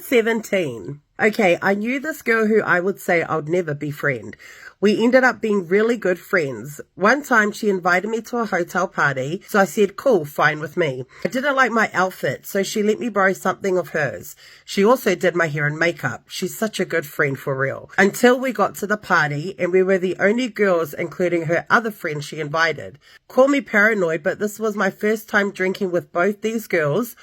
PT.17. Okay, I knew this girl who I would say I'd never befriend. We ended up being really good friends. One time she invited me to a hotel party, so I said, cool, fine with me. I didn't like my outfit, so she let me borrow something of hers. She also did my hair and makeup. She's such a good friend for real. Until we got to the party and we were the only girls, including her other friends she invited. Call me paranoid, but this was my first time drinking with both these girls.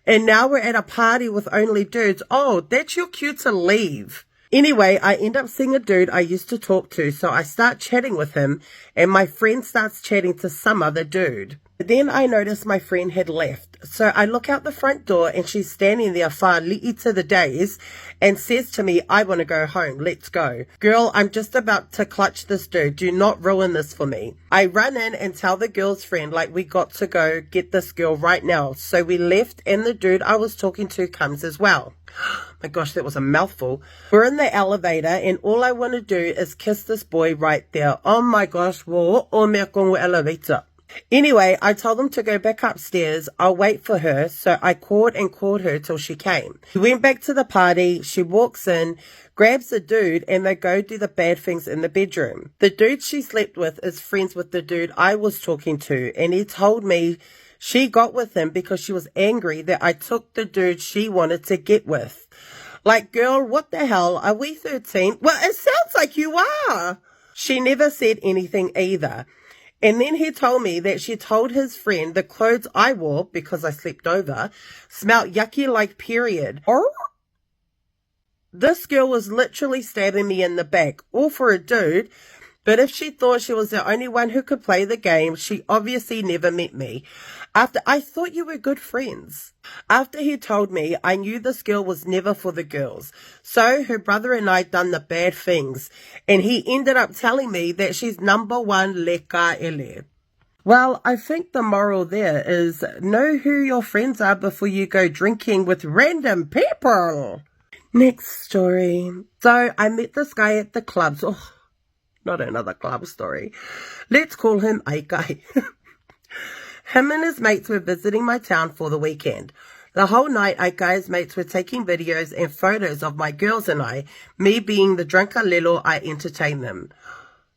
And now we're at a party with only dudes. Oh, that's your cue to leave. Anyway, I end up seeing a dude I used to talk to, so I start chatting with him, and my friend starts chatting to some other dude. Then I notice my friend had left, so I look out the front door, and she's standing there far li'i to the days, and says to me, I want to go home, let's go. Girl, I'm just about to clutch this dude, do not ruin this for me. I run in and tell the girl's friend, like, we got to go get this girl right now. So we left, and the dude I was talking to comes as well. My gosh, that was a mouthful. We're in the elevator, and all I want to do is kiss this boy right there. Oh my gosh, wo o mea kongo elevator. Anyway, I told them to go back upstairs. I'll wait for her, so I called her till she came. We went back to the party. She walks in, grabs the dude, and they go do the bad things in the bedroom. The dude she slept with is friends with the dude I was talking to, and he told me she got with him because she was angry that I took the dude she wanted to get with. Like, girl, what the hell? Are we 13? Well, it sounds like you are. She never said anything either. And then he told me that she told his friend the clothes I wore, because I slept over, smelled yucky like period. Or this girl was literally stabbing me in the back, all for a dude. But if she thought she was the only one who could play the game, she obviously never met me. I thought you were good friends. After he told me, I knew this girl was never for the girls. So her brother and I done the bad things. And he ended up telling me that she's number one leka ele. Well, I think the moral there is know who your friends are before you go drinking with random people. Next story. So I met this guy at the clubs. Oh, not another club story. Let's call him Aikai. Him and his mates were visiting my town for the weekend. The whole night, Aikai's mates were taking videos and photos of my girls and I, me being the drunker lelo, I entertained them.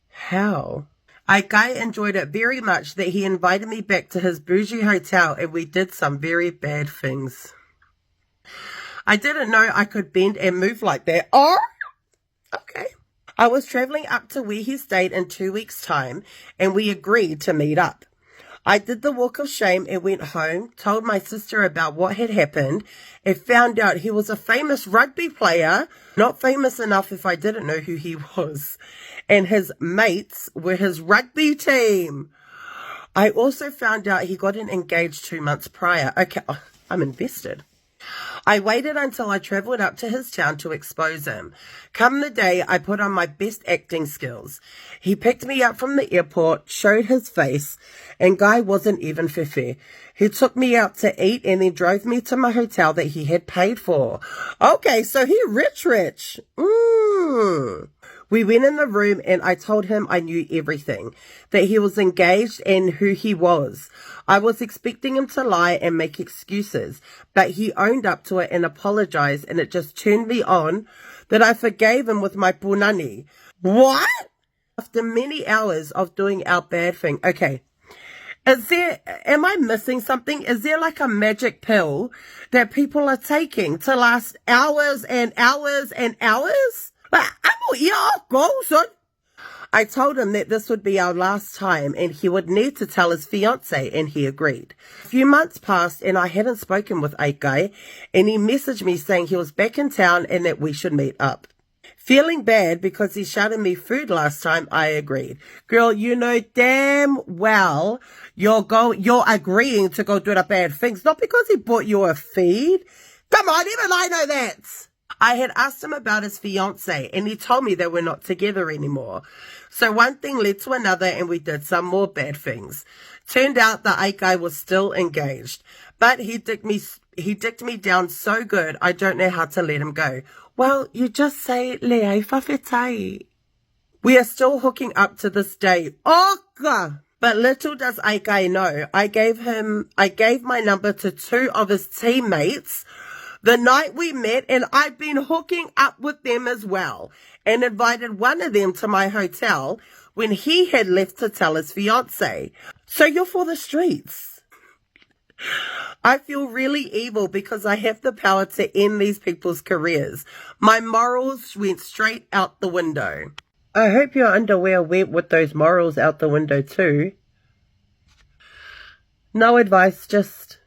How? Aikai enjoyed it very much that he invited me back to his bougie hotel and we did some very bad things. I didn't know I could bend and move like that. Oh, okay. I was traveling up to where he stayed in 2 weeks' time and we agreed to meet up. I did the walk of shame and went home, told my sister about what had happened, and found out he was a famous rugby player, not famous enough if I didn't know who he was, and his mates were his rugby team. I also found out he got engaged 2 months prior. Okay, I'm invested. I waited until I travelled up to his town to expose him. Come the day, I put on my best acting skills. He picked me up from the airport, showed his face, and guy wasn't even fifi. He took me out to eat and then drove me to my hotel that he had paid for. Okay, so he rich. We went in the room and I told him I knew everything, that he was engaged and who he was. I was expecting him to lie and make excuses, but he owned up to it and apologized, and it just turned me on that I forgave him with my punani. What? After many hours of doing our bad thing. Okay. Am I missing something? Is there like a magic pill that people are taking to last hours and hours and hours? I told him that this would be our last time and he would need to tell his fiancée, and he agreed. A few months passed and I hadn't spoken with Aikai, and he messaged me saying he was back in town and that we should meet up. Feeling bad because he shouted me food last time, I agreed. Girl, you know damn well you're agreeing to go do the bad things, not because he bought you a feed. Come on, even I know that. I had asked him about his fiancée and he told me they were not together anymore. So one thing led to another and we did some more bad things. Turned out the Aikai was still engaged, but he dicked me down so good I don't know how to let him go. Well, you just say leai whawhetai. We are still hooking up to this day. Oka! But little does Aikai know, I gave my number to 2 of his teammates the night we met, and I've been hooking up with them as well, and invited one of them to my hotel when he had left to tell his fiance. So you're for the streets. I feel really evil because I have the power to end these people's careers. My morals went straight out the window. I hope your underwear went with those morals out the window too. No advice, just...